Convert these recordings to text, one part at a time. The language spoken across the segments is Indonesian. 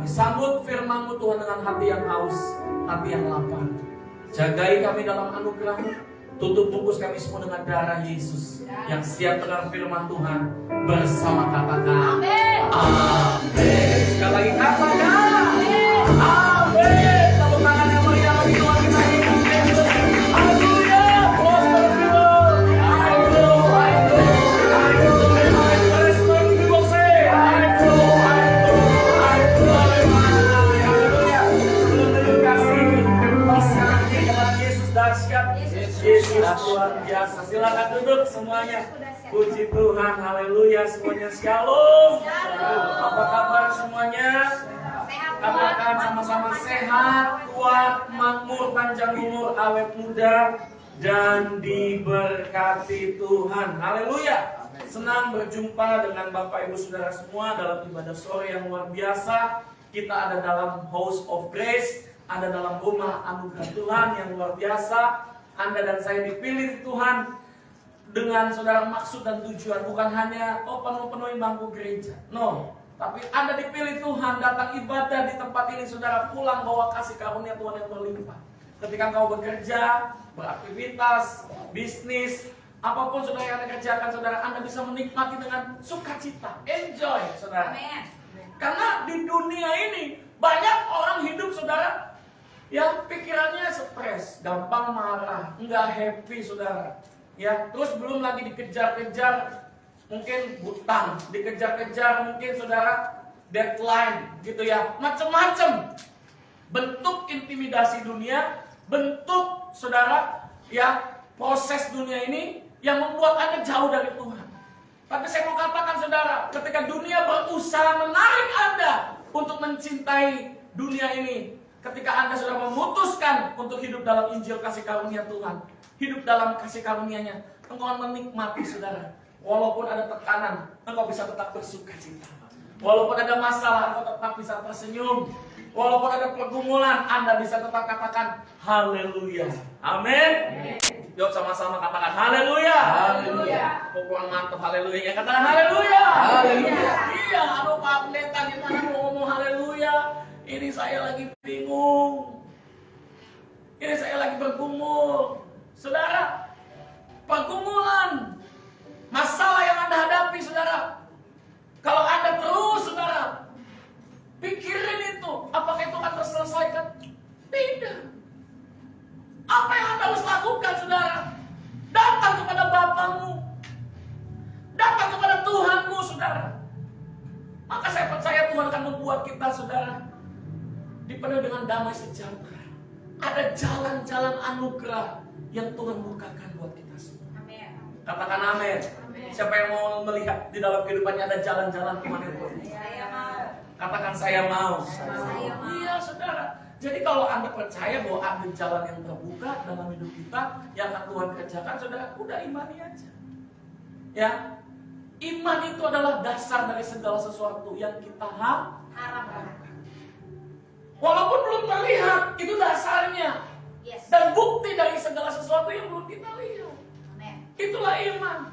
kami. Sambut firman-Mu Tuhan dengan hati yang haus, hati yang lapar. Jagai kami dalam anugerah-Mu. Tutup bungkus kami semua dengan darah Yesus yang siap dengan firman Tuhan bersama katakan amin. Amin. Sekali lagi katakan amin. Tepuk tangan yang meriah bagi Tuhan kita hidup Yesus. Haleluya. Yesus luar biasa. Silakan duduk semuanya. Puji Tuhan, haleluya. Semuanya shalom. Apa kabar semuanya? Katakan sama-sama sehat, kuat, makmur, panjang umur, awet muda, dan diberkati Tuhan. Haleluya. Senang berjumpa dengan Bapak Ibu Saudara semua dalam ibadah sore yang luar biasa. Kita ada dalam House of Grace, ada dalam rumah anugerah Tuhan yang luar biasa. Anda dan saya dipilih Tuhan dengan saudara maksud dan tujuan, bukan hanya penuhi bangku gereja. No, tapi Anda dipilih Tuhan datang ibadah di tempat ini, saudara pulang bawa kasih karunia Tuhan yang berlimpah. Ketika kau bekerja, beraktivitas, bisnis, apapun saudara yang Anda kerjakan, saudara, Anda bisa menikmati dengan sukacita, enjoy, saudara. Karena di dunia ini banyak orang hidup, saudara, yang pikirannya stres, gampang marah, nggak happy, saudara. Ya, terus belum lagi dikejar-kejar, mungkin hutang, dikejar-kejar mungkin saudara deadline, gitu ya, macam-macam bentuk intimidasi dunia, bentuk saudara ya proses dunia ini yang membuat Anda jauh dari Tuhan. Tapi saya mau katakan saudara, ketika dunia berusaha menarik Anda untuk mencintai dunia ini, ketika Anda sudah memutuskan untuk hidup dalam Injil kasih karunia Tuhan, hidup dalam kasih karunia-Nya, engkau menikmati saudara. Walaupun ada tekanan, engkau bisa tetap bersuka cita. Walaupun ada masalah, engkau tetap bisa tersenyum. Walaupun ada pergumulan, Anda bisa tetap katakan haleluya. Amin. Yuk sama-sama katakan haleluya. Haleluya. Pokoknya mantap haleluya. Katakan haleluya. Haleluya. Iya, aduh Pak Pendeta gimana mau ngomong haleluya? Ini saya lagi bingung. Ini saya lagi bergumul. Saudara, pergumulan, masalah yang Anda hadapi, saudara. Kalau Anda terus, saudara, pikirin itu, apakah itu akan terselesaikan? Tidak. Apa yang Anda harus lakukan, saudara? Datang kepada Bapamu. Datang kepada Tuhanmu, saudara. Maka saya percaya Tuhan akan membuat kita, saudara, dipenuhi dengan damai sejahtera. Ada jalan-jalan anugerah yang Tuhan bukakan buat kita semua. Amin. Katakan amin. Siapa yang mau melihat di dalam kehidupannya ada jalan-jalan Tuhan yang buat kita? Saya mau. Katakan saya mau. Saya mau. Iya saudara. Jadi kalau Anda percaya bahwa ada jalan yang terbuka dalam hidup kita yang akan Tuhan kerjakan, saudara, udah imani aja. Ya, iman itu adalah dasar dari segala sesuatu yang kita harapkan. Walaupun belum terlihat, itu dasarnya. Yes. Dan bukti dari segala sesuatu yang belum kita lihat. Amen. Itulah iman.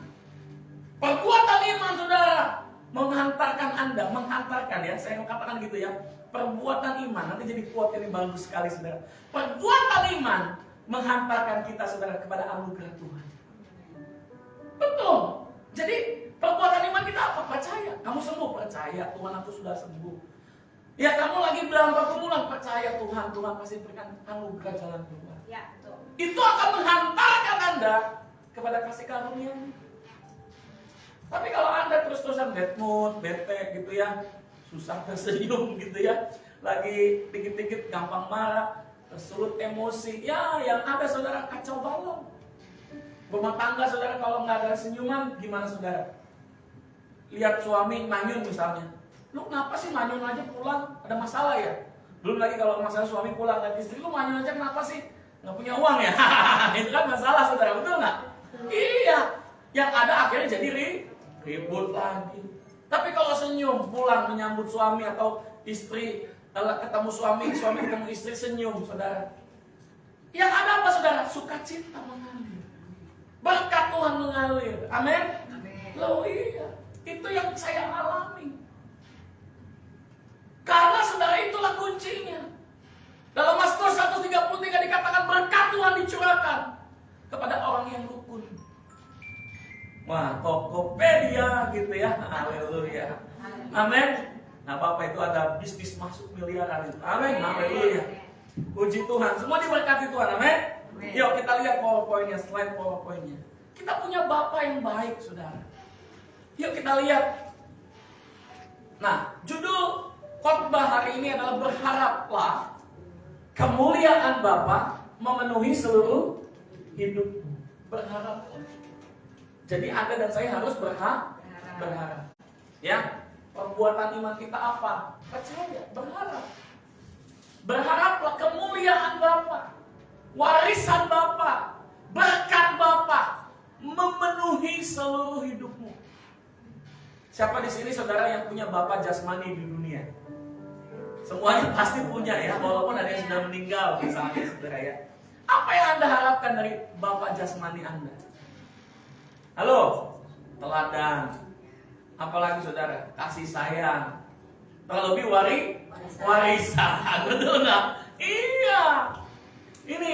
Perbuatan iman, saudara, menghantarkan ya, saya mau katakan gitu ya. Perbuatan iman, nanti jadi quote ini bagus sekali, saudara. Perbuatan iman menghantarkan kita, saudara, kepada anugerah Tuhan. Betul. Jadi perbuatan iman kita apa? Percaya. Kamu sembuh, percaya Tuhan aku sudah sembuh. Ya, kamu lagi dalam pergumulan, percaya Tuhan pasti berikan anugerah jalan keluar. Ya, betul. Itu akan menghantarkan Anda kepada kasih karunia. Tapi kalau Anda terus-terusan bad mood, bete gitu ya, susah tersenyum gitu ya, lagi dikit-dikit gampang marah, tersulut emosi, ya yang ada saudara kacau balau. Rumah tangga saudara kalau nggak ada senyuman, gimana saudara? Lihat suami manyun misalnya. Lu kenapa sih manyun aja pulang? Ada masalah ya? Belum lagi kalau masalah suami pulang dan istri, lu manyun aja kenapa sih? Nggak punya uang ya? Itu kan masalah saudara, betul nggak? Iya. Yang ada akhirnya jadi ribut lagi. Tapi kalau senyum pulang menyambut suami atau istri, ketemu suami ketemu istri senyum saudara. Yang ada apa saudara? Sukacita mengalir. Berkat Tuhan mengalir. Amin. Loh iya. Itu yang saya alami. Karena saudara itu kuncinya. Dalam Mazmur 133 dikatakan berkat Tuhan dicurahkan kepada orang yang rukun. Wah, Tokopedia gitu ya. Haleluya. Amin. Nah, Bapak itu ada bisnis masuk miliaran itu. Amin. Haleluya. Puji Tuhan. Semua diberkati Tuhan. Amin. Yuk kita lihat PowerPoint-nya, slide PowerPoint-nya. Kita punya Bapak yang baik, Saudara. Yuk kita lihat. Nah, judul khotbah hari ini adalah berharaplah kemuliaan Bapa memenuhi seluruh hidup. Berharap. Jadi Anda dan saya harus berharap. Ya, perbuatan iman kita apa? Percaya, berharap. Berharaplah kemuliaan Bapa, warisan Bapa, berkat Bapa memenuhi seluruh hidupmu. Siapa di sini saudara yang punya Bapa jasmani di dunia? Semuanya pasti punya ya, walaupun ada yang sudah meninggal misalnya saudara ya. Apa yang Anda harapkan dari Bapa jasmani Anda? Halo, teladan. Apalagi saudara, kasih sayang. Terlebih warisan. Betul nggak? Iya. Ini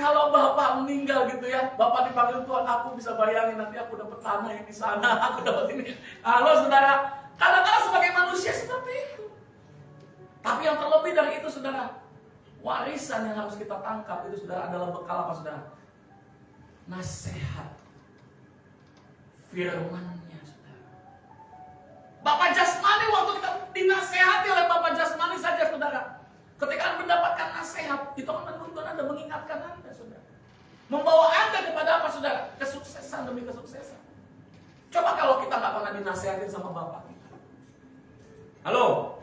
kalau Bapak meninggal gitu ya, Bapak dipanggil Tuhan, aku bisa bayangin nanti aku dapat tanah yang di sana, aku dapat ini. Halo saudara, kadang-kadang sebagai manusia seperti itu. Tapi yang terlebih dari itu saudara, warisan yang harus kita tangkap itu saudara adalah bekal apa saudara? Nasihat, firman-Nya saudara. Bapak jasmani waktu kita dinasehati oleh Bapak jasmani saja saudara. Ketika Anda mendapatkan nasihat, itu akan menuntun Anda, mengingatkan Anda saudara. Membawa Anda kepada apa saudara? Kesuksesan demi kesuksesan. Coba kalau kita nggak pernah dinasehatin sama Bapak kita. Halo?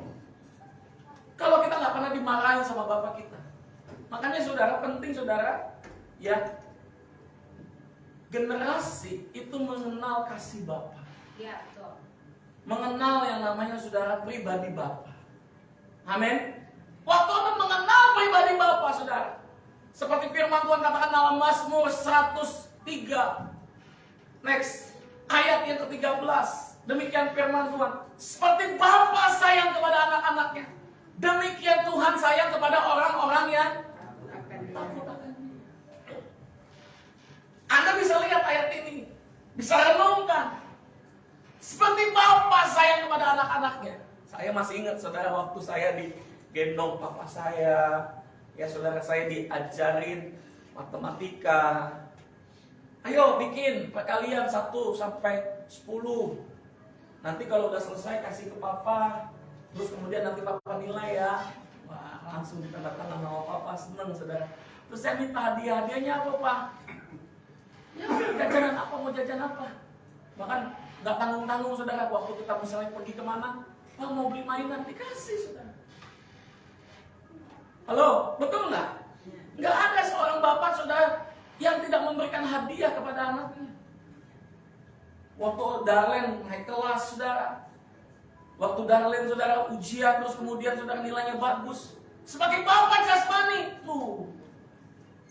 Kalau kita nggak pernah dimarahin sama Bapak kita. Makanya saudara, penting saudara, ya, generasi itu mengenal kasih Bapa. Ya, betul. Mengenal yang namanya saudara pribadi Bapa. Amin. Waktu Anda mengenal pribadi Bapa saudara, seperti firman Tuhan katakan dalam Mazmur 103. Next, ayat yang ke-13. Demikian firman Tuhan. Seperti Bapa sayang kepada anak-anaknya, demikian Tuhan sayang kepada orang-orang yang takut akan Dia. Anda bisa lihat ayat ini, bisa renungkan. Seperti Bapa sayang kepada anak-anaknya. Saya masih ingat saudara waktu saya digendong papa saya, ya saudara, saya diajarin matematika. Ayo bikin perkalian 1 sampai 10. Nanti kalau udah selesai kasih ke papa. Terus kemudian nanti papa nilai ya. Wah, langsung ditandatangan sama papa, seneng saudara. Terus saya minta hadiahnya apa Pak? Ya jajanan apa, mau jajan apa? Bahkan gak tanggung-tanggung saudara, waktu kita misalnya pergi kemana, Pak mau beli mainan, dikasih saudara. Halo, betul nggak? Nggak ada seorang bapak saudara yang tidak memberikan hadiah kepada anaknya. Waktu Darlen naik kelas saudara, waktu Darlen saudara ujian terus kemudian saudara nilainya bagus, sebagai bapak jasmani tuh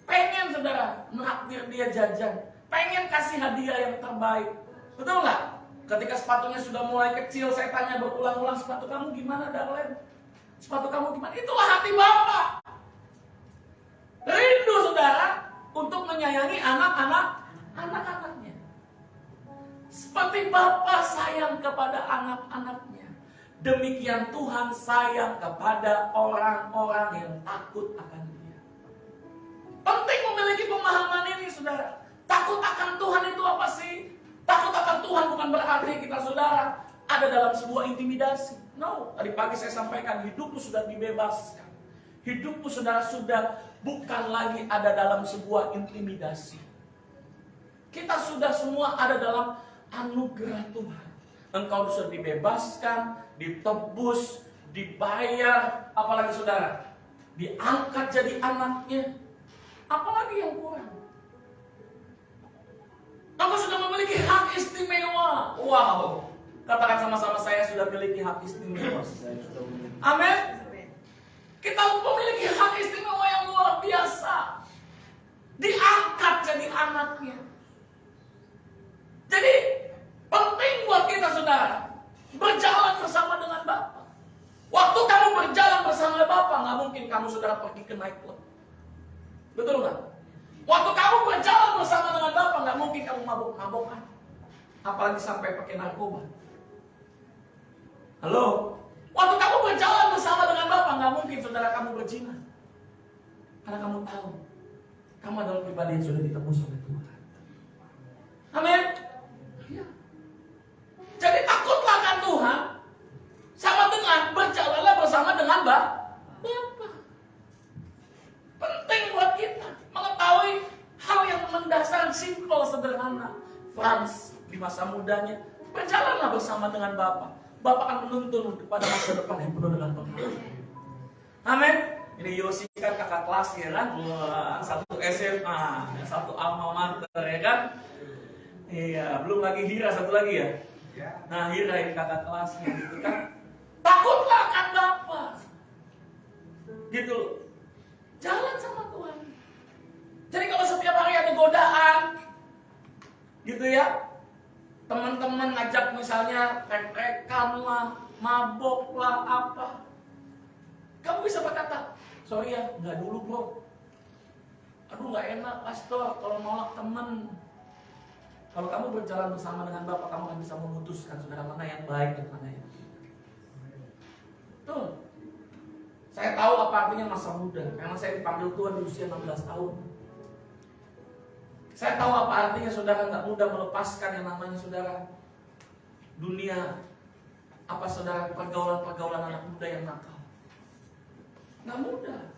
pengen saudara menraktir dia jajan, pengen kasih hadiah yang terbaik, betul nggak? Ketika sepatunya sudah mulai kecil, saya tanya berulang-ulang, sepatu kamu gimana Darlen? Sepatu kamu gimana? Itulah hati Bapak. Rindu saudara untuk menyayangi anak-anaknya. Seperti Bapa sayang kepada anak-anaknya, demikian Tuhan sayang kepada orang-orang yang takut akan Dia. Penting memiliki pemahaman ini saudara. Takut akan Tuhan itu apa sih? Takut akan Tuhan bukan berarti kita saudara ada dalam sebuah intimidasi. No, tadi pagi saya sampaikan hidupmu sudah dibebaskan. Hidupmu saudara sudah bukan lagi ada dalam sebuah intimidasi. Kita sudah semua ada dalam anugerah Tuhan. Engkau sudah dibebaskan, ditebus, dibayar, apalagi saudara, diangkat jadi anaknya. Apalagi yang kurang? Engkau sudah memiliki hak istimewa. Wow. Katakan sama-sama, saya sudah memiliki hak istimewa. Amin. Kita memiliki hak istimewa yang luar biasa. Diangkat jadi anaknya. Jadi penting buat kita saudara berjalan bersama dengan Bapa. Waktu kamu berjalan bersama Bapa, nggak mungkin kamu saudara pergi ke nightclub. Betul nggak? Waktu kamu berjalan bersama dengan Bapa, nggak mungkin kamu mabok-mabokan. Apalagi sampai pakai narkoba. Halo? Waktu kamu berjalan bersama dengan Bapa, nggak mungkin saudara kamu berzina. Karena kamu tahu, kamu adalah pribadi yang sudah ditebus oleh Tuhan. Amin. Ya. Jadi takutlah akan Tuhan, sama dengan berjalanlah bersama dengan Bapa. Penting buat kita mengetahui hal yang mendasar, simpel, sederhana. Frans di masa mudanya berjalanlah bersama dengan Bapa. Bapa akan menuntun kepada masa depan yang penuh dengan pengalaman. Amin. Ini Yosi kan kakak kelas ya kan, satu SMA, satu alma mater ya kan. Iya, belum lagi Hira satu lagi ya. Nah Hira ini kakak kelasnya gitu kan. Takutlah akan Bapa. Gitu. Jalan sama Tuhan. Jadi kalau setiap hari ada godaan, gitu ya, teman-teman ngajak misalnya rek-rekan lah, mabok lah, apa, kamu bisa berkata, sorry ya, nggak dulu bro. Aduh nggak enak pastor kalau nolak teman. Kalau kamu berjalan bersama dengan Bapak, kamu akan bisa memutuskan saudara mana yang baik dan mana yang tidak. Tuh. Saya tahu apa artinya masa muda, karena saya dipanggil Tuhan di usia 16 tahun. Saya tahu apa artinya saudara nggak mudah melepaskan yang namanya saudara dunia, apa saudara pergaulan-pergaulan anak muda yang nakal. Nggak mudah.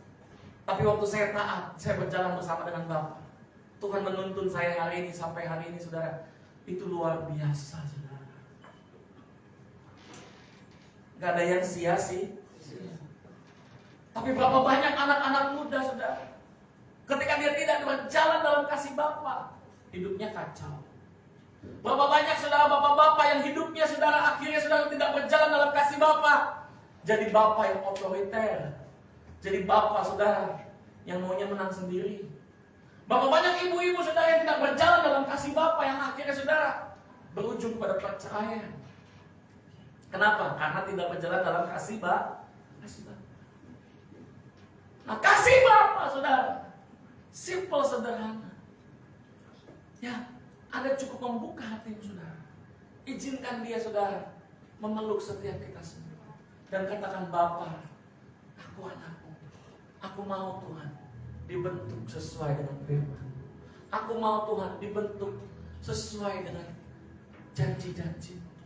Tapi waktu saya taat, saya berjalan bersama dengan Bapa. Tuhan menuntun saya hari ini sampai hari ini saudara, itu luar biasa saudara. Nggak ada yang sia-sia. Tapi berapa banyak anak-anak muda saudara, ketika dia tidak berjalan dalam kasih Bapa, hidupnya kacau. Berapa banyak saudara bapak-bapak yang hidupnya saudara akhirnya saudara tidak berjalan dalam kasih Bapa, jadi bapak yang otoriter, jadi bapak saudara yang maunya menang sendiri. Berapa banyak ibu-ibu saudara yang tidak berjalan dalam kasih Bapa yang akhirnya saudara berujung pada perceraian. Kenapa? Karena tidak berjalan dalam kasih Bapa. Nah, kasih Bapa, saudara, simple, sederhana. Ya, Anda cukup membuka hati saudara. Izinkan dia, saudara, memeluk setiap kita semua. Dan katakan, Bapa, aku anakmu. Aku mau Tuhan dibentuk sesuai dengan firman. Aku mau Tuhan dibentuk sesuai dengan janji-janji Tuhan.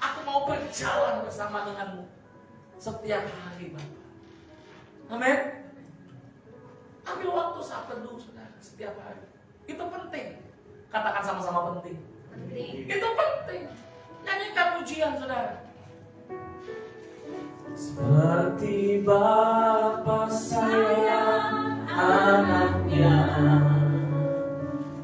Aku mau berjalan bersama denganmu setiap hari, Bapa. Amin. Ambil waktu saat teduh saudara setiap hari. Itu penting. Katakan sama-sama penting. Itu penting. Nyanyikan pujian saudara. Seperti Bapa sayang anaknya,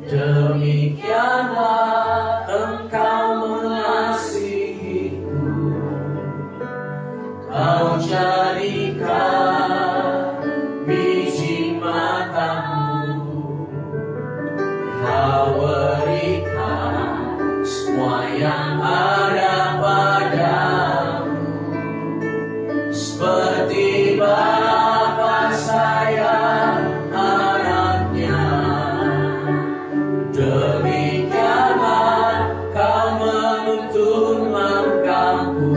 demikianlah Engkau mengasihiku. Kau jadikan biji matamu, Kau berikan semua yang ada padamu. Seperti Bapa sayang anaknya, demikianlah Kau menuntun langkahku.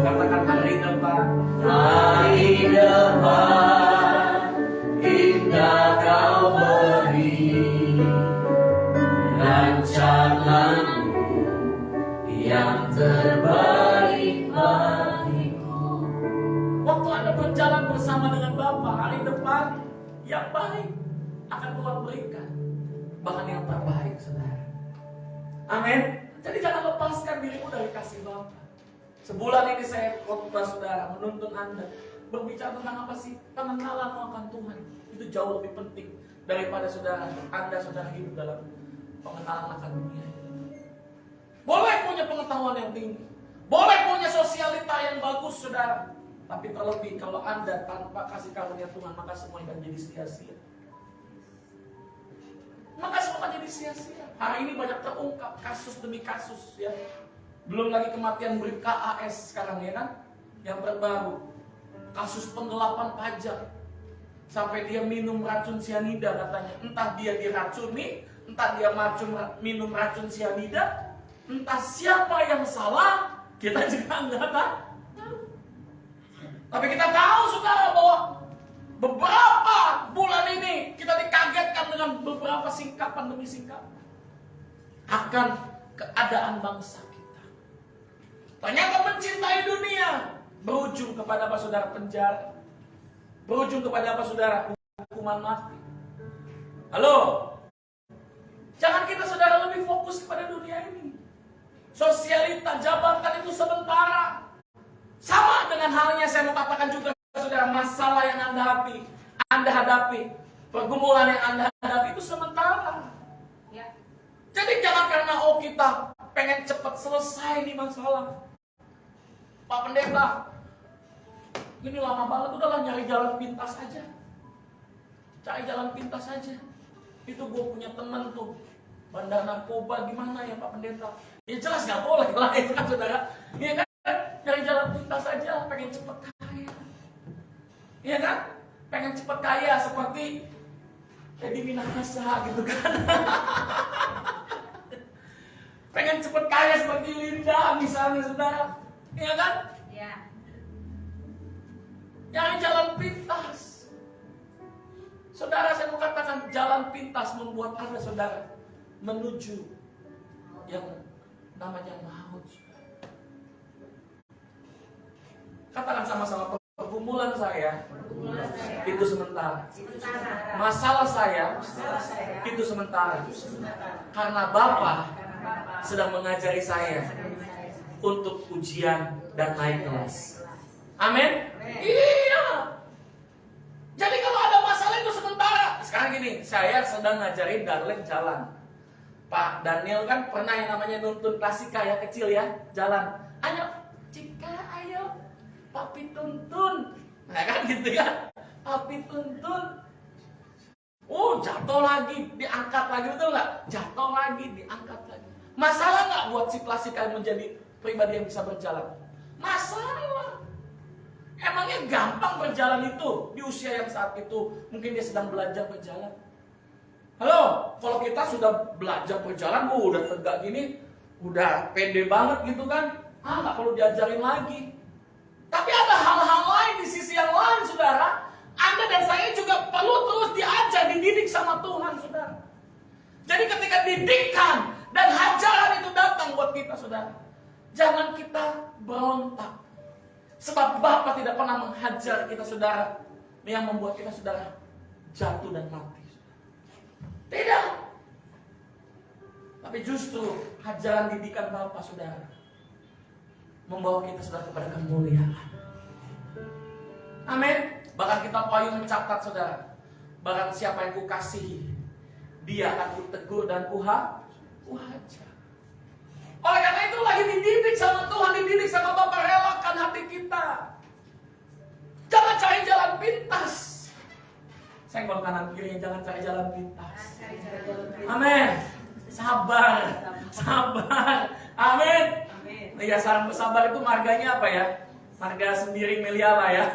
Katakan hari depan, hari depan indah Kau beri, rancanganmu yang terbaik bagiku. Waktu Anda berjalan bersama dengan Bapa, hari depan yang baik akan Tuhan berikan, bahkan yang terbaik, saudara. Amin. Jadi jangan lepaskan dirimu dari kasih Bapa. Sebulan ini saya khotbah saudara, menuntun Anda berbicara tentang apa sih? Pengenalan akan Tuhan. Itu jauh lebih penting daripada saudara Anda saudara hidup dalam pengenalan akan dunia. Boleh punya pengetahuan yang tinggi, boleh punya sosialita yang bagus saudara, tapi terlebih kalau Anda tanpa kasih karunia Tuhan, maka semua akan jadi sia-sia. Maka semua akan jadi sia-sia. Hari ini banyak terungkap kasus demi kasus ya. Belum lagi kematian BRIP KAS sekarang ya kan, yang terbaru. kasus penggelapan pajak. Sampai dia minum racun sianida katanya. Entah dia diracuni, entah dia minum racun sianida, entah siapa yang salah, kita juga enggak tahu. Tapi kita tahu saudara bahwa beberapa bulan ini kita dikagetkan dengan beberapa singkapan demi singkapan akan keadaan bangsa kita. Ternyata mencintai dunia berujung kepada apa saudara? Penjara. Berujung kepada apa saudara? Hukuman mati. Halo? Jangan kita saudara lebih fokus kepada dunia ini. Sosialita, jabatan itu sementara. Sama dengan halnya saya mau katakan juga saudara, masalah yang Anda hadapi, pergumulan yang Anda hadapi itu sementara. Ya. Jadi jangan karena kita pengen cepat selesai nih masalah. Pak Pendeta, ini lama banget, udahlah nyari jalan pintas aja. Cari jalan pintas aja. Itu gue punya teman tuh, bandar narkoba, gimana ya Pak Pendeta? Ya jelas gak boleh lah itu kan saudara. Iya kan? Nyari jalan pintas aja, pengen cepet kaya. Iya kan? Pengen cepet kaya seperti Edi Minahasa gitu kan. Pengen cepet kaya seperti Linda misalnya saudara. Iya kan? Iya. Nyari jalan pintas. Saudara, saya mau katakan jalan pintas membuat Anda saudara menuju yang namanya maut. Katakan sama-sama, pergumulan saya itu sementara. Masalah saya itu sementara. Karena Bapa sedang mengajari saya untuk ujian dan naik kelas. Amin. Iya. Jadi kalau ada masalah itu sementara. Sekarang gini, saya sedang ngajarin Darlene jalan. Pak Daniel kan pernah yang namanya nuntun klasika ya, kecil ya, jalan. Ayo, Cika, ayo, Papi tuntun. Nah kan gitu ya, Papi tuntun. Oh, jatuh lagi, diangkat lagi, betul nggak? Jatuh lagi, diangkat lagi. Masalah nggak buat si klasika menjadi pribadi yang bisa berjalan? Masalah. Emangnya gampang berjalan itu di usia yang saat itu? Mungkin dia sedang belajar berjalan. Halo, kalau kita sudah belajar berjalan, udah tegak gini, udah pede banget gitu kan? Nggak perlu diajarin lagi. Tapi ada hal-hal lain di sisi yang lain, saudara. Anda dan saya juga perlu terus diajar, dididik sama Tuhan, saudara. Jadi ketika didikan dan hajaran itu datang buat kita, saudara, jangan kita berontak. Sebab Bapa tidak pernah menghajar kita, saudara, yang membuat kita, saudara, jatuh dan mati. Tidak. Tapi justru hajaran didikan Bapa, saudara, membawa kita, saudara, kepada kemuliaan. Amin. Bahkan kita payung mencatat, saudara, barang siapa yang kukasihi, dia akan kutegur dan kuhajar. Oleh karena itu lagi dididik sama Tuhan, dididik sama Bapa, relakan hati kita. Jangan cari jalan pintas. Senggol kanan kiri, jangan cari jalan pintas. Amin. Sabar. Amin. Ya, sabar itu marganya apa ya? Marga sendiri Meliala ya.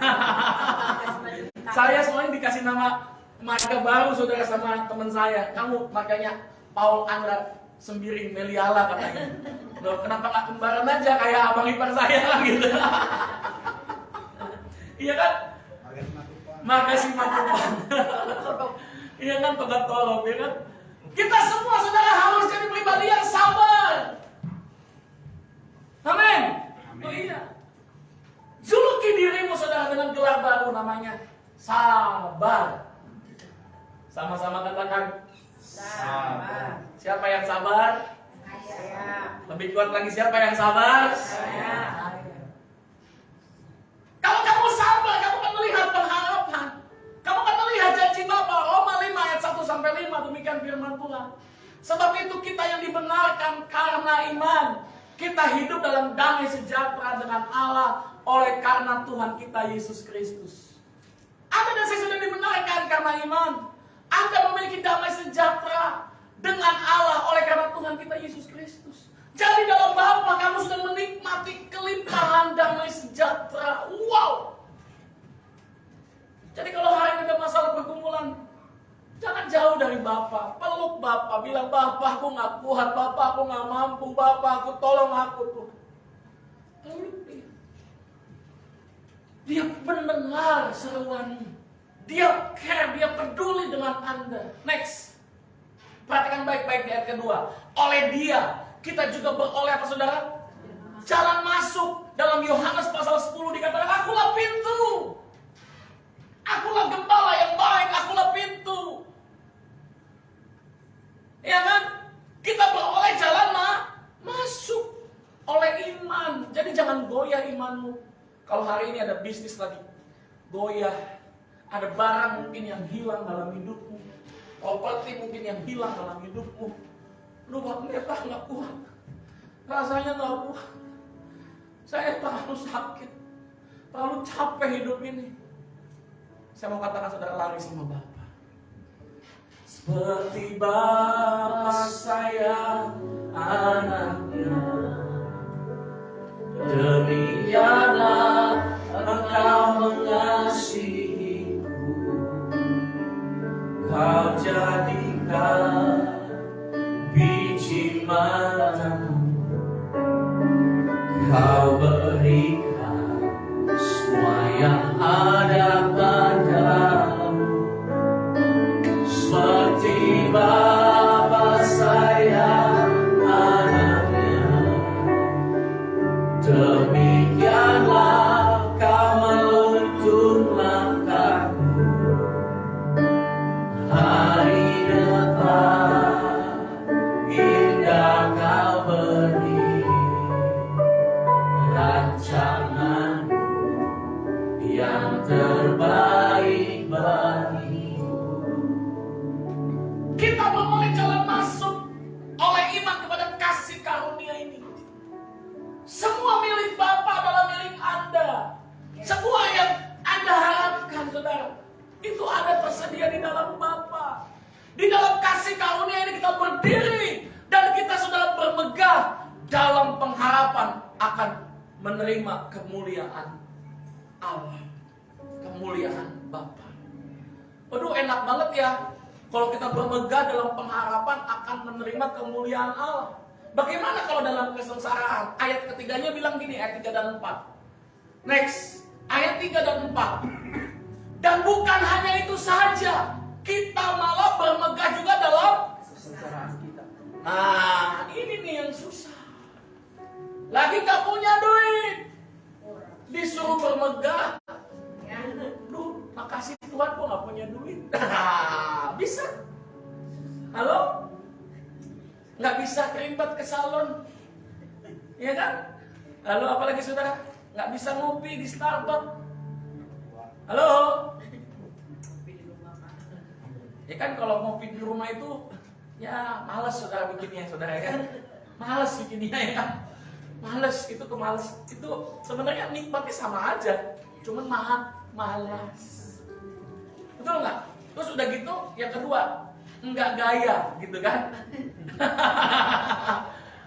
Saya soalnya dikasih nama marga baru, saudara, sama teman saya. Kamu marganya Paul Andra Sembiring Meliala katanya. Loh, kenapa gak kembaran aja kayak abang ipar saya gitu. Iya kan? Marga Simatupang. Iya kan, Togat Tolong, ya kan? Kita semua, saudara, harus jadi pribadi yang sabar. Amin. Oh iya. Juluki dirimu, saudara, dengan gelar baru namanya sabar. Sama-sama katakan sabar. Siapa yang sabar? Saya. Lebih kuat lagi, siapa yang sabar? Saya. Kalau kamu sabar, kamu akan melihat pengharapan. Kamu akan melihat janji Bapa. Roma 5 ayat 1-5, demikian firman Tuhan. Sebab itu kita yang dibenarkan karena iman, kita hidup dalam damai sejahtera dengan Allah oleh karena Tuhan kita Yesus Kristus. Anda dan saya sudah dibenarkan karena iman. Anda memiliki damai sejahtera dengan Allah oleh karena Tuhan kita Yesus Kristus. Jadi dalam Bapa kamu sudah menikmati kelimpahan damai sejahtera. Wow. Bapak, bilang, Bapak aku gak kuat, Bapak aku gak mampu, Bapak aku tolong aku Tuhan. Lalu dia mendengar seruanmu. Dia care, dia peduli dengan Anda. Next. Perhatikan baik-baik di ayat kedua. Oleh dia, kita juga beroleh apa saudara? Jalan masuk. Dalam Yohanes pasal 10 dikatakan, akulah pintu. Akulah gembala yang baik, akulah pintu. Ya kan? Kita beroleh jalan masuk. Oleh iman. Jadi jangan goyah imanmu. Kalau hari ini ada bisnis lagi, goyah. Ada barang mungkin yang hilang dalam hidupmu. Properti mungkin yang hilang dalam hidupmu. Lu pendeta gak kuat. Rasanya gak kuat. Saya terlalu sakit. Terlalu capek hidup ini. Saya mau katakan saudara, lari sama Bapa. Seperti Bapa sayang anaknya, demikianlah Engkau mengasihiku. Kau jadikan biji matamu, Kau berikan semua yang ada padamu. Seperti Bapa sayang anaknya, demikianlah Kau menuntun langkahku. Hari depan indah Kau beri, rancanganmu yang terbaik bagiku. Kita memulai jalan masuk oleh iman kepada kasih karunia ini. Semua milik Bapa adalah milik Anda. Semua yang Anda harapkan, saudara, itu ada tersedia di dalam Bapa. Di dalam kasih karunia ini kita berdiri dan kita sudah bermegah dalam pengharapan akan menerima kemuliaan Allah, kemuliaan Bapa. Waduh, enak banget ya kalau kita bermegah dalam pengharapan akan menerima kemuliaan Allah. Bagaimana kalau dalam kesengsaraan? Ayat ketiganya bilang gini, ayat 3 dan 4. Next, ayat 3 dan 4. Dan bukan hanya itu saja, kita malah bermegah juga dalam kesengsaraan kita. Nah, ini nih yang susah. Lagi gak punya duit, disuruh bermegah. Duh, makasih Tuhan gua gak punya duit. Bisa? Halo? Gak bisa kerimbat ke salon, ya kan? Lalu apalagi saudara, gak bisa ngopi di Starbucks. Halo? Ya kan kalau ngopi di rumah itu, ya males saudara bikinnya, saudara ya kan? Males bikinnya ya kan? Males, itu kemales. Itu sebenarnya nikmatnya sama aja, cuman malas. Betul nggak? Terus udah gitu, yang kedua, nggak gaya gitu kan?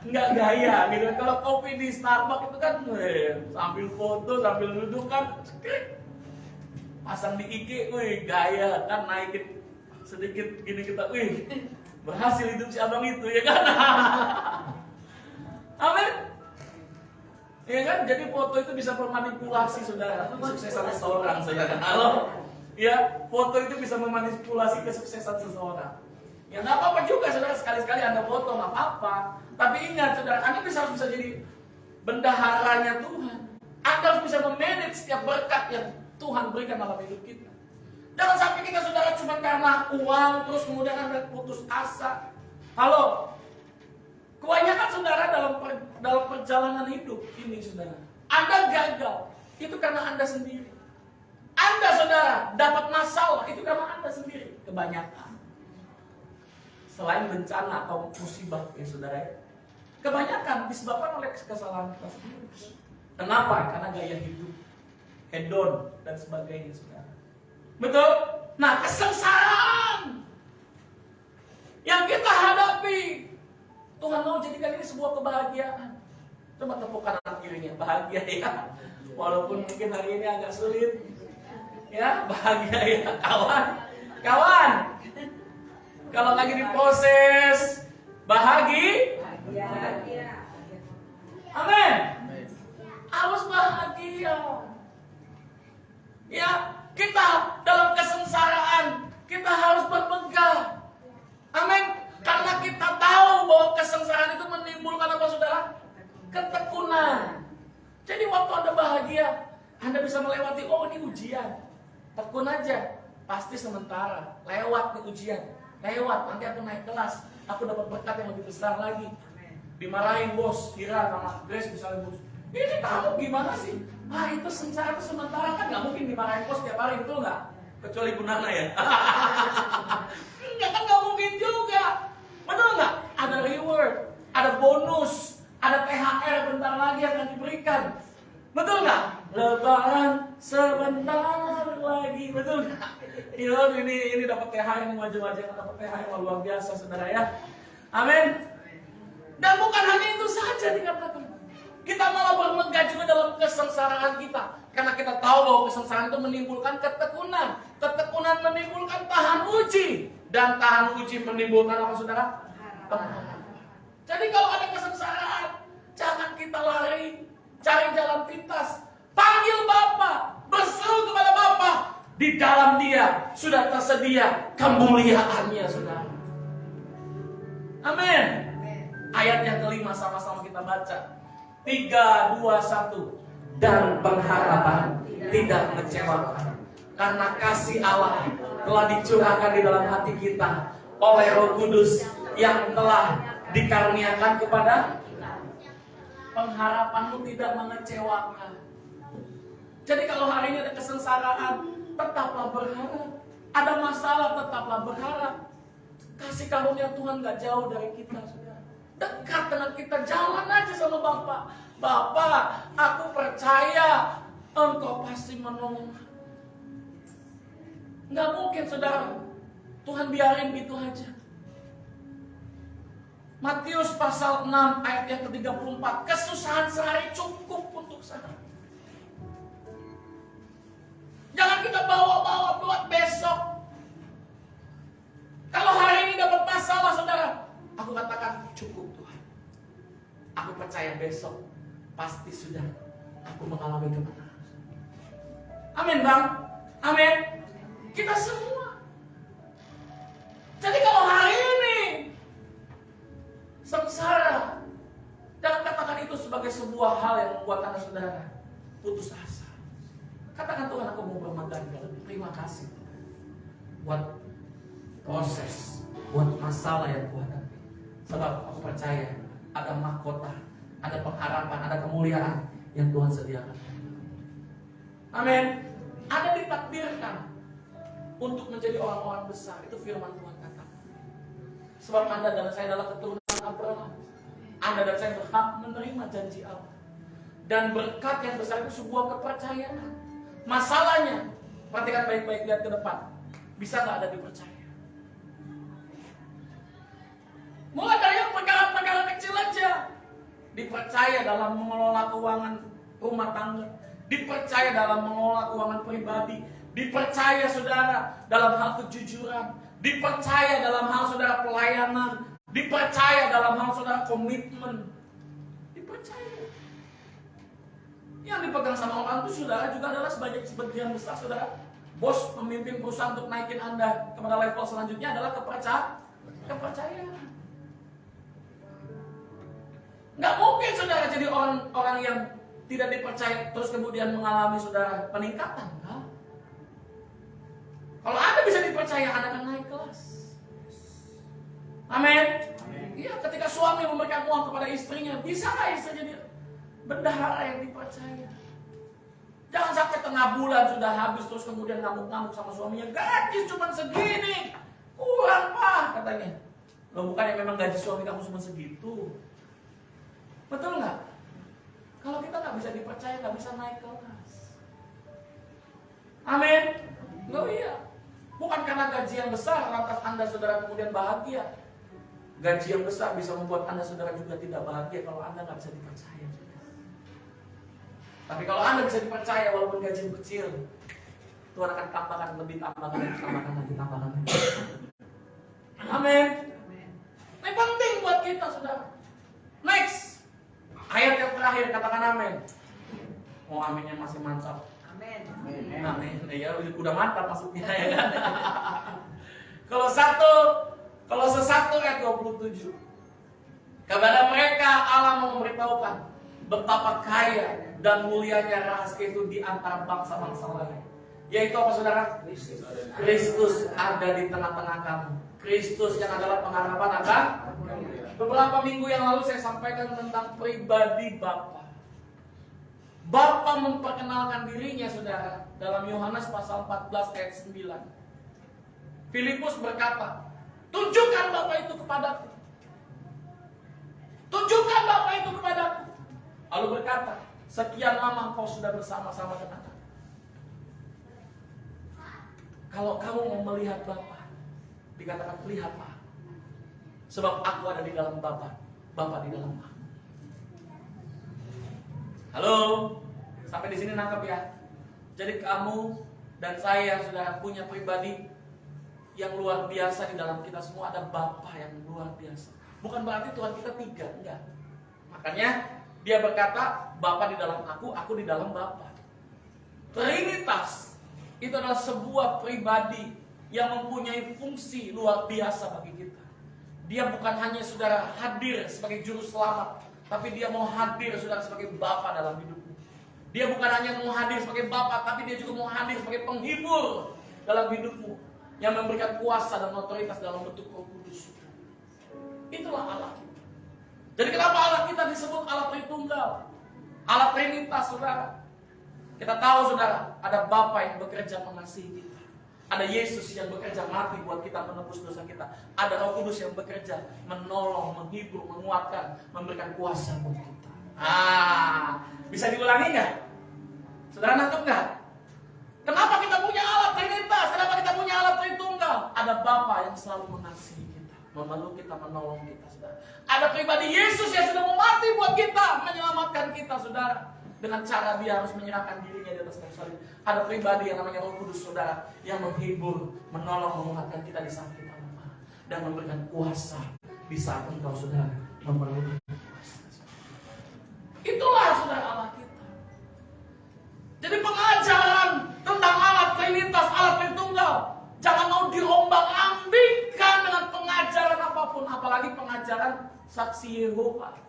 Nggak gaya gitu. Kalau kopi di Starbucks itu kan sambil foto, sambil duduk kan, pasang di IG, wih gaya kan, naikin sedikit gini kita, wih berhasil hidup si abang itu ya kan? Amin. Ya kan? Jadi foto itu bisa memanipulasi saudara kesuksesan seseorang, saudara. Halo? Ya, foto itu bisa memanipulasi kesuksesan seseorang. Ya nggak apa-apa juga saudara, sekali-sekali Anda foto nggak apa-apa. Tapi ingat saudara, Anda harus bisa jadi bendaharanya Tuhan. Anda harus bisa memanage setiap berkat yang Tuhan berikan dalam hidup kita. Jangan sampai kita saudara cuma karena uang terus kemudian Anda putus asa. Halo? Kebanyakan saudara dalam perjalanan hidup ini saudara, Anda gagal itu karena Anda sendiri. Anda saudara dapat masalah itu karena Anda sendiri kebanyakan. Selain bencana atau musibah ya saudara, kebanyakan disebabkan oleh kesalahan kita sendiri. Kenapa? Karena gaya hidup, hedon dan sebagainya saudara. Betul? Nah, kesengsaraan yang kita hadapi, Tuhan mau jadikan ini sebuah kebahagiaan. Coba tepuk kanan kirinya, bahagia ya. Walaupun mungkin hari ini agak sulit. Ya, bahagia ya kawan. Kawan. Kalau lagi diproses, bahagia. Amin. Harus bahagia. Ya, kita dalam kesengsaraan, kita harus bermegah. Amin. Karena kita tahu bahwa kesengsaraan itu menimbulkan apa, saudara? Ketekunan. Jadi waktu Anda bahagia, Anda bisa melewati, oh ini ujian. Tekun aja, pasti sementara. Lewat nih ujian, lewat. Nanti aku naik kelas, aku dapat berkat yang lebih besar lagi. Dimarahin bos, kira sama Grace misalnya bos, ini kamu gimana sih? Ah itu sengsara itu sementara, kan nggak mungkin dimarahin bos tiap hari, betul nggak? Kecuali Punana ya. Enggak kan, nggak mungkin juga. Betul nggak? Ada reward, ada bonus, ada THR bentar lagi akan diberikan. Betul nggak? Lebaran sebentar lagi, betul nggak? Ini dapat THR yang wajib-wajib, dapat THR yang luar biasa, saudara ya. Amin. Dan bukan hanya itu saja dikatakan, kita malah bermegah juga dalam kesengsaraan kita, karena kita tahu bahwa kesengsaraan itu menimbulkan ketekunan. Ketekunan menimbulkan tahan uji, dan tahan uji menimbulkan apa, saudara? Pengharapan. Jadi kalau ada kesengsaraan, jangan kita lari, cari jalan pintas. Panggil Bapa, berseru kepada Bapa. Di dalam Dia sudah tersedia kemuliaannya, saudara. Amin. Ayat yang kelima sama-sama kita baca. 3, 2, 1. Dan pengharapan tidak mengecewakan, karena kasih Allah telah dicurahkan di dalam hati kita oleh Roh Kudus yang telah dikaruniakan kepada kita. Pengharapanmu tidak mengecewakan. Jadi kalau hari ini ada kesengsaraan, tetaplah berharap. Ada masalah, tetaplah berharap. Kasih karunia Tuhan gak jauh dari kita, saudara. Dekat dengan kita, jalan aja sama Bapa. Bapa, aku percaya Engkau pasti menolong. Gak mungkin, saudara, Tuhan biarin gitu aja. Matius pasal 6 ayat yang ke-34. Kesusahan sehari cukup untuk saya. Jangan kita bawa-bawa buat besok. Kalau hari ini dapat masalah, saudara, aku katakan cukup Tuhan. Aku percaya besok pasti sudah aku mengalami kemenangan. Amin bang, amin. Kita semua. Jadi kalau hari ini sengsara, jangan katakan itu sebagai sebuah hal yang membuat anda saudara putus asa. Katakan, Tuhan, aku mau bermegah. Terima kasih buat proses, buat masalah yang Tuhan hadapi. Sebab aku percaya ada mahkota, ada pengharapan, ada kemuliaan yang Tuhan sediakan. Amin. Ada ditakdirkan untuk menjadi orang-orang besar. Itu firman Tuhan katakan. Sebab Anda dan saya adalah keturunan Abraham. Anda dan saya berhak menerima janji Allah. Dan berkat yang besar itu sebuah kepercayaan. Masalahnya, perhatikan baik-baik, lihat ke depan. Bisa nggak Anda dipercaya? Mulai dari yang perkara-perkara kecil aja. Dipercaya dalam mengelola keuangan rumah tangga. Dipercaya dalam mengelola keuangan pribadi. Dipercaya, saudara, dalam hal kejujuran. Dipercaya dalam hal, saudara, pelayanan. Dipercaya dalam hal, saudara, komitmen. Dipercaya. Yang dipegang sama orang itu, saudara, juga adalah sebagian besar, saudara. Bos pemimpin perusahaan untuk naikin Anda kepada level selanjutnya adalah kepercayaan. Nggak mungkin, saudara, jadi orang yang tidak dipercaya terus kemudian mengalami, saudara, peningkatan. Enggak. Kalau Anda bisa dipercaya, Anda akan naik kelas. Amin. Iya, ketika suami memberikan uang kepada istrinya, bisa nggak istri jadi bendahara yang dipercaya? Jangan sampai tengah bulan sudah habis terus kemudian ngamuk-ngamuk sama suaminya. Gaji cuma segini, kurang pak katanya. Loh, bukan yang memang gaji suami kamu cuma segitu. Betul nggak? Kalau kita nggak bisa dipercaya, nggak bisa naik kelas. Amin. Nggak, iya. Bukan karena gaji yang besar lantas Anda, saudara, kemudian bahagia. Gaji yang besar bisa membuat Anda, saudara, juga tidak bahagia kalau Anda nggak bisa dipercaya. Tapi kalau Anda bisa dipercaya walaupun gaji kecil, Tuhan akan tambahkan lebih, tambahkan lagi. Amin. Ini penting buat kita, saudara. Next, ayat yang terakhir, katakan amin. Oh, aminnya masih mantap. Amin. Amin. Ya udah mantap maksudnya ya kan. Kalau sesatu ayat 27. Kepada mereka Allah mau memberitahukan betapa kaya dan mulianya rahasia itu di antara bangsa-bangsa lain. Yaitu apa, saudara? Kristus ada di tengah-tengah kamu. Kristus yang adalah pengharapan akan. Beberapa minggu yang lalu saya sampaikan tentang pribadi Bapa. Bapa memperkenalkan dirinya, saudara, dalam Yohanes pasal 14 ayat 9. Filipus berkata, tunjukkan Bapa itu kepadaku. Tunjukkan Bapa itu kepadaku. Lalu berkata, sekian lama engkau sudah bersama-sama dengan aku. Kalau kamu mau melihat Bapa, dikatakan lihatlah. Sebab aku ada di dalam Bapa, Bapa di dalam aku. Halo, sampai di sini nangkep ya. Jadi kamu dan saya sudah punya pribadi yang luar biasa di dalam kita semua. Ada Bapa yang luar biasa. Bukan berarti Tuhan kita tiga, enggak. Makanya dia berkata, Bapa di dalam aku di dalam Bapa. Trinitas itu adalah sebuah pribadi yang mempunyai fungsi luar biasa bagi kita. Dia bukan hanya saudara hadir sebagai juru selamat, tapi dia mau hadir saudara sebagai Bapa dalam hidupmu. Dia bukan hanya mau hadir sebagai Bapa, tapi dia juga mau hadir sebagai penghibur dalam hidupmu, yang memberikan kuasa dan otoritas dalam bentuk Roh Kudus. Itulah Allah kita. Jadi kenapa Allah kita disebut Allah Tritunggal, Allah Trinitas, saudara? Kita tahu, saudara, ada Bapa yang bekerja mengasihi kita. Ada Yesus yang bekerja mati buat kita, menebus dosa kita. Ada Roh Kudus yang bekerja menolong, menghibur, menguatkan, memberikan kuasa buat kita. Bisa diulangi nggak? Saudara nangkep nggak? Kenapa kita punya Allah Trinitas? Kenapa kita punya Allah Tritunggal? Ada Bapa yang selalu mengasihi kita, memeluk kita, menolong kita, saudara. Ada pribadi Yesus yang sudah mau mati buat kita, menyelamatkan kita, saudara. Dengan cara dia harus menyerahkan dirinya di atas kayu salib. Ada pribadi yang namanya Roh Kudus, saudara, yang menghibur, menolong, menguatkan kita di saat kita lemah, dan memberikan kuasa di saat engkau, saudara, memerlukan kuasa. Itulah, saudara, Allah kita. Jadi pengajaran tentang Allah Trinitas, Allah Tritunggal, jangan mau diombang-ambingkan dengan pengajaran apapun, apalagi pengajaran saksi Yehova.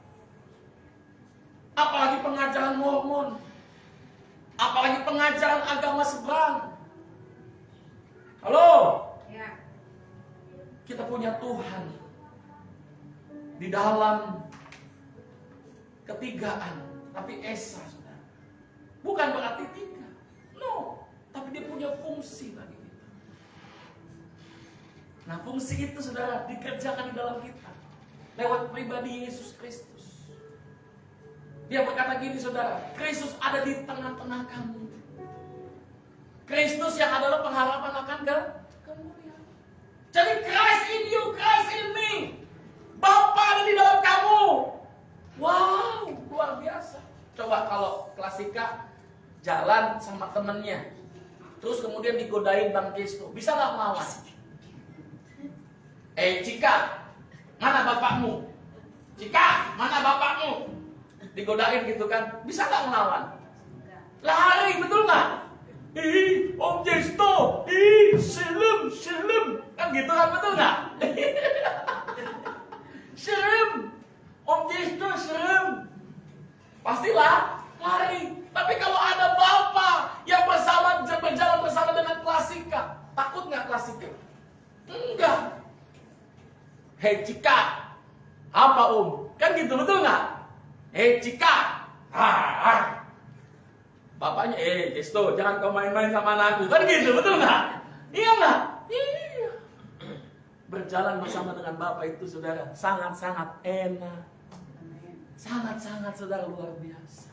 Apalagi pengajaran Mormon, apalagi pengajaran agama seberang. Halo, Ya. kita punya Tuhan di dalam ketigaan, tapi esa, saudara. Bukan berarti tiga, no, tapi dia punya fungsi bagi kita. Nah, fungsi itu, saudara, dikerjakan di dalam kita lewat pribadi Yesus Kristus. Dia berkata gini, saudara, Kristus ada di tengah-tengah kamu. Kristus yang adalah pengharapan akan kemuliaan. Jadi Christ in you, Christ in me. Bapa ada di dalam kamu. Wow, luar biasa. Coba kalau Klasika jalan sama temennya, terus kemudian digodain Bang Kisto, bisa gak melawan? Cika, mana bapakmu? Cika, mana bapakmu? Digodain gitu kan, bisa gak melawan? Lari, betul gak? Om Jesto, serem, kan gitu kan, betul gak? Serem, Om Jesto serem, pastilah lari. Tapi kalau ada Bapa yang berjalan bersama dengan Klasika, takut gak Klasika? Enggak. Hei Cika, apa Om? Kan gitu, betul gak? Hei Cika, bapaknya, Jesto, jangan kau main-main sama anakku. Kan gitu, betul nggak? Iya nggak? Iya. Berjalan bersama dengan Bapa itu, saudara, sangat-sangat enak. Sangat-sangat, saudara, luar biasa.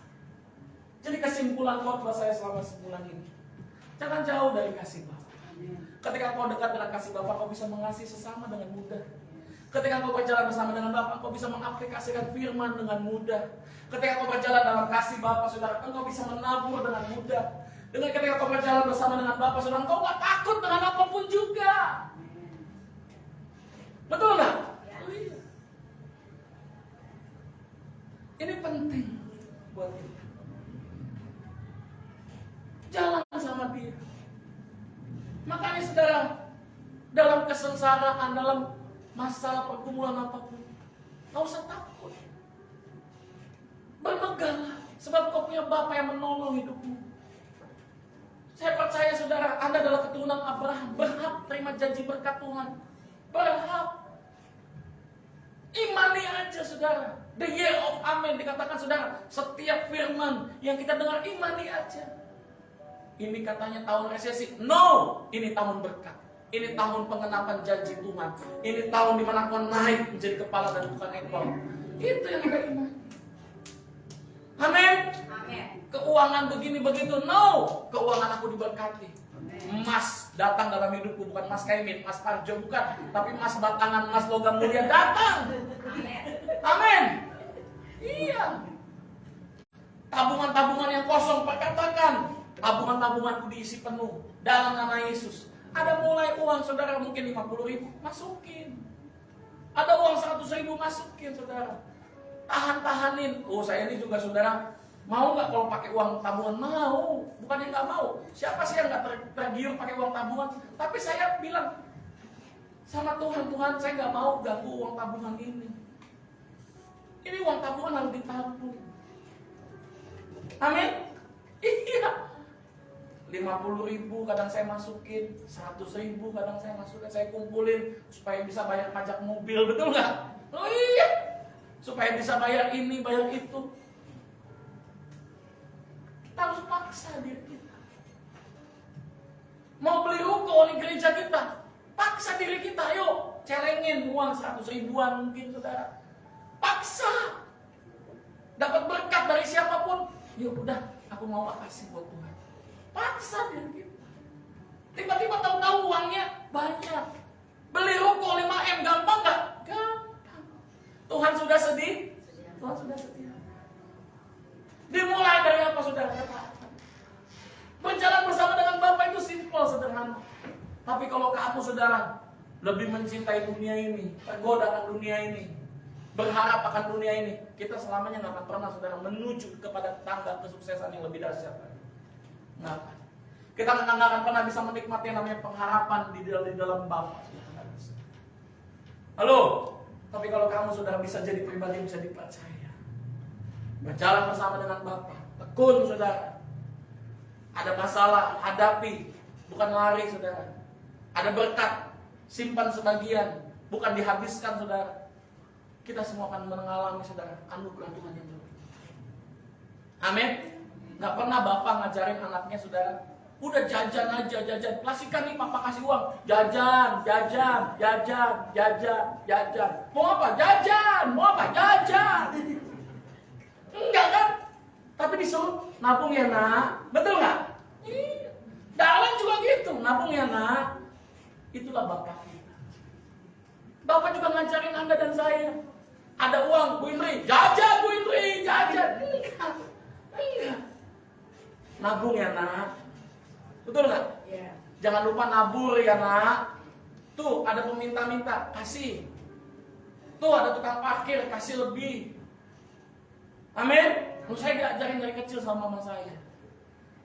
Jadi kesimpulan khotbah saya selama sebulan ini, jangan jauh dari kasih Bapa. Ketika kau dekat dengan kasih Bapa, kau bisa mengasihi sesama dengan mudah. Ketika kau berjalan bersama dengan Bapa, kau bisa mengaplikasikan firman dengan mudah. Ketika kau berjalan dalam kasih Bapa, saudara, engkau bisa menabur dengan mudah. Dengan ketika kau berjalan bersama dengan Bapa, saudara, engkau gak takut dengan apapun juga. Betul nggak? Ini penting buat kita. Jalan sama dia. Makanya saudara, dalam kesengsaraan, dalam masalah pergumulan apapun, gak usah takut. Bermegahlah, sebab kau punya Bapa yang menolong hidupmu. Saya percaya saudara, Anda adalah keturunan Abraham, berhak terima janji berkat Tuhan. Berhak. Imani aja saudara. The year of Amen dikatakan saudara, setiap firman yang kita dengar imani aja. Ini katanya tahun resesi. No, ini tahun berkat. Ini tahun pengenapan janji Tuhan. Ini tahun dimana kau naik menjadi kepala dan bukan ekor. Itu yang kita imani. Amin. Keuangan begini begitu. No, keuangan aku diberkati. Emas datang dalam hidupku, bukan emas Kaimin, emas Parjo bukan, tapi emas batangan, emas logam mulia datang. Amin. Iya. Tabungan-tabungan yang kosong, perkatakan tabungan-tabunganku diisi penuh dalam nama Yesus. Ada mulai uang saudara mungkin 50.000, masukin. Ada uang 100.000, masukin saudara. Tahan-tahanin. Oh saya ini juga saudara, mau nggak kalau pakai uang tabungan? Mau, bukannya nggak mau. Siapa sih yang nggak tergiur pakai uang tabungan? Tapi saya bilang sama Tuhan, Tuhan saya nggak mau ganggu uang tabungan ini. Ini uang tabungan harus ditabung. Amin. Iya. 50.000 kadang saya masukin, 100.000 kadang saya masukin, saya kumpulin supaya bisa bayar pajak mobil, betul nggak? Oh iya. Supaya bisa bayar ini, bayar itu. Kita harus paksa diri kita. Mau beli ruko di gereja kita, paksa diri kita, ayo celengin uang 100.000-an mungkin saudara. Paksa. Dapat berkat dari siapapun, yuk udah aku mau kasih buat Tuhan. Paksa diri kita. Tiba-tiba tahu-tahu uangnya banyak. Beli ruko 5M gampang nggak? Gampang. Tuhan sudah sedih? Tuhan sudah setia. Dimulai dari apa saudara? Berjalan bersama dengan Bapa itu simpel, sederhana. Tapi kalau kamu saudara lebih mencintai dunia ini, tergoda akan dunia ini, berharap akan dunia ini, kita selamanya nggak akan pernah saudara menuju kepada tangga kesuksesan yang lebih dahsyat. Nggak akan. Kita nggak akan pernah bisa menikmati yang namanya pengharapan di dalam Bapa. Halo? Tapi kalau kamu sudah bisa jadi pribadi yang bisa dipercaya, berjalan bersama dengan Bapa, tekun saudara. Ada masalah, hadapi, bukan lari saudara. Ada berkat, simpan sebagian, bukan dihabiskan saudara. Kita semua akan mengalami saudara anugerah Tuhan yang lebih. Amin. Gak pernah Bapak ngajarin anaknya saudara, udah jajan aja, jajan. Pastikan nih Papa kasih uang. Jajan, jajan, jajan, jajan, jajan. Mau apa? Jajan. Mau apa? Jajan. Enggak kan? Tapi disuruh nabung ya nak. Betul nggak? Iya. Dalam juga gitu. Nabung ya nak. Itulah Bapak kita. Bapak juga ngajarin Anda dan saya. Ada uang, Bu Indri. Jajan, Bu Indri. Jajan. Enggak. Nabung ya nak. Betul nggak? Yeah. Jangan lupa nabur ya nak. Tuh ada peminta-minta, kasih. Tuh ada tukang parkir, kasih lebih. Amin. Terus saya diajarin dari kecil sama mama saya.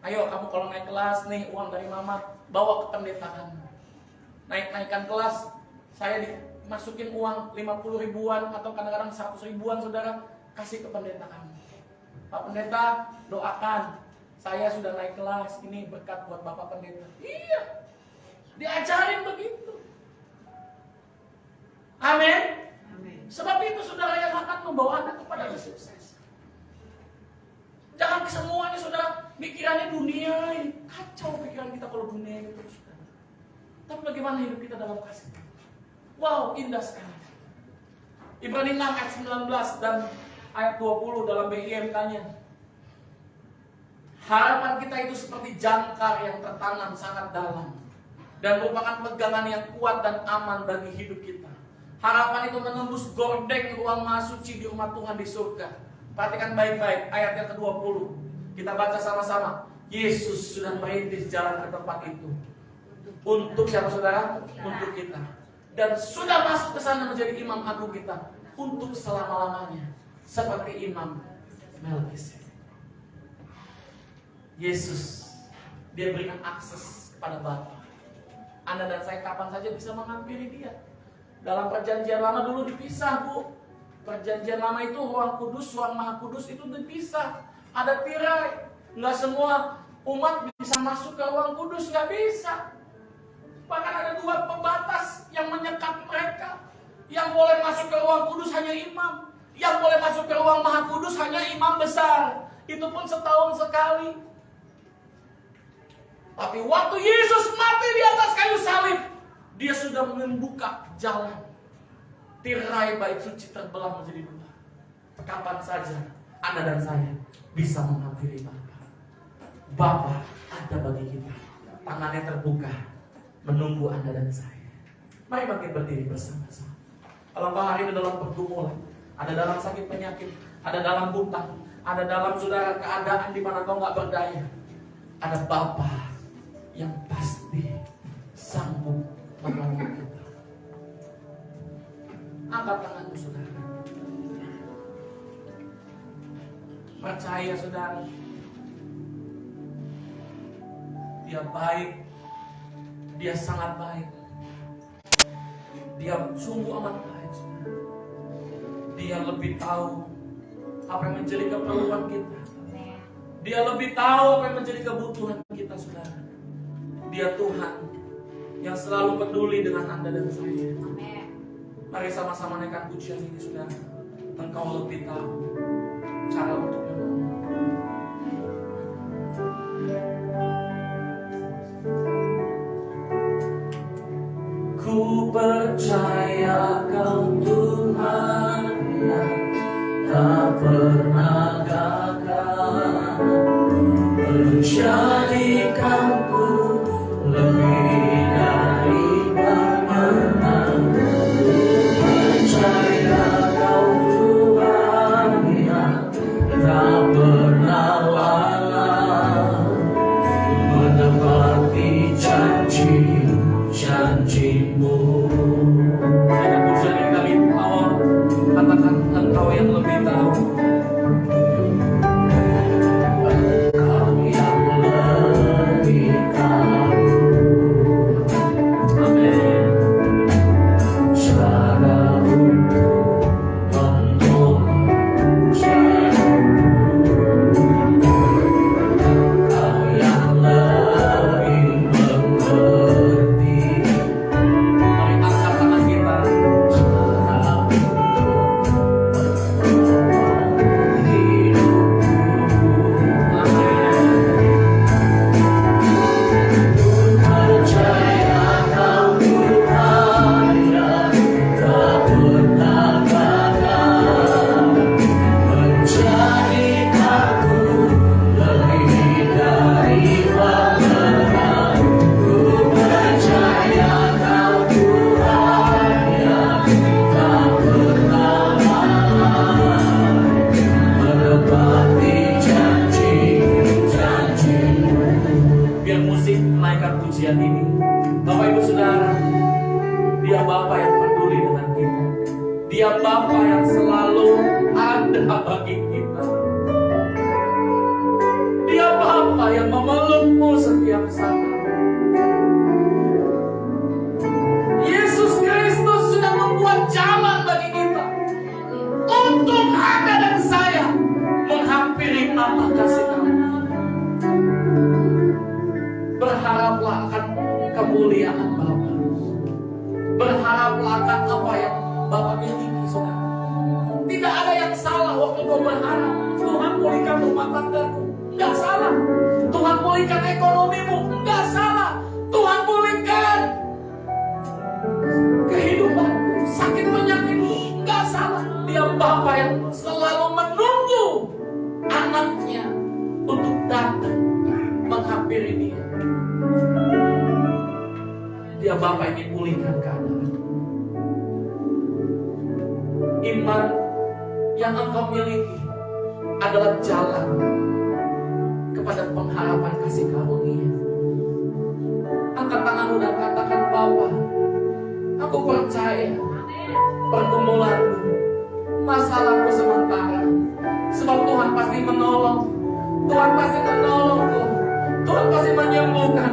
Ayo kamu kalau naik kelas nih uang dari mama bawa ke pendetaan. Naikkan kelas, saya dimasukin uang 50.000-an atau kadang-kadang 100.000-an saudara, kasih ke pendeta kamu. Pak Pendeta doakan. Saya sudah naik kelas, ini berkat buat Bapak Pendeta. Iya, diajarin begitu. Amin. Sebab itu saudara yang akan membawa Anda kepada kesuksesan. Jangan semuanya saudara, pikirannya dunia ini. Kacau pikiran kita kalau dunia itu saudara. Tapi bagaimana hidup kita dalam kasih? Wow, indah sekali. Ibrani 6 ayat 19 dan ayat 20 dalam BIMK-nya. Harapan kita itu seperti jangkar yang tertanam sangat dalam dan merupakan pegangan yang kuat dan aman bagi hidup kita. Harapan itu menembus gordek ruang maha suci di rumah Tuhan di surga. Perhatikan baik-baik ayat yang ke-20. Kita baca sama-sama. Yesus sudah merintis jalan ke tempat itu. Untuk siapa saudara? Untuk kita. dan sudah masuk ke sana menjadi imam agung kita untuk selama-lamanya, seperti Imam Melkisedek. Yesus, dia berikan akses kepada Bapa. Anda dan saya kapan saja bisa menghampiri dia. Dalam perjanjian lama dulu dipisah, Bu. Perjanjian lama itu ruang kudus, ruang maha kudus itu dipisah. Ada tirai. Nggak semua umat bisa masuk ke ruang kudus, nggak bisa. Bahkan ada 2 pembatas yang menyekat mereka. Yang boleh masuk ke ruang kudus hanya imam. Yang boleh masuk ke ruang maha kudus hanya imam besar. Itu pun setahun sekali. Tapi waktu Yesus mati di atas kayu salib, dia sudah membuka jalan. Tirai bait suci terbelah menjadi 2. Kapan saja Anda dan saya bisa menghampiri Bapa. Bapa ada bagi kita. Tangannya terbuka menunggu Anda dan saya. Mari bangkit berdiri bersama-sama. Kalau engkau hari ini dalam pergumulan, ada dalam sakit penyakit, ada dalam hutang, ada dalam saudara keadaan di mana kau nggak berdaya, ada Bapa yang pasti sanggup menolong kita. Angkat tanganmu saudara. Percaya saudara, dia baik, dia sangat baik, dia sungguh amat baik. Dia lebih tahu apa yang menjadi keperluan kita. Dia lebih tahu apa yang menjadi kebutuhan kita saudara. Dia Tuhan yang selalu peduli dengan Anda dan saya. Mari sama-sama naikkan pujian ini saudara. Engkau lebih tahu cara untuk menolong. Ku percaya Kau Tuhan yang tak pernah gagal menjadikanku lebih dari pemenang. Percaya Kau Tuhan yang tak pernah lalai menepati janji-janjimu. Ada pujian yang kali awal katakan Engkau yang lebih tahu. Engkau yang lebih tahu. Amin. Cara untuk menolong Engkau yang lebih mengerti. Mari angkat tangan kita. Cara biar musik menaikkan pujian ini. Bapak Ibu Saudara, Dia Bapa yang peduli dengan kita. Dia Bapa yang selalu ada bagi kita. Dia Bapa yang memelukmu setiap saat. Yesus Kristus sudah membuat jalan bagi kita untuk Anda dan saya menghampiri Allah kasih karunia. Berharaplah akan kemuliaan Bapa. Berharaplah akan apa yang Bapa miliki, saudara. Tidak ada yang salah waktu kau berharap Tuhan pulihkan rumah tanggamu. Enggak salah. Tuhan pulihkan ekonomimu. Enggak salah. Tuhan pulihkan kehidupanmu, sakit penyakitmu. Enggak salah. Dia Bapa yang selalu menunggu anaknya untuk datang menghampiri dia. Dia Bapa yang pulihkan keadaan. Iman yang engkau miliki adalah jalan kepada pengharapan kasih karunia. Angkat tanganmu dan katakan, Bapa, aku Aku percaya pergumulanku, masalahku sementara. Sebab Tuhan pasti menolong. Tuhan pasti menolongku. Tuhan pasti menyembuhkan.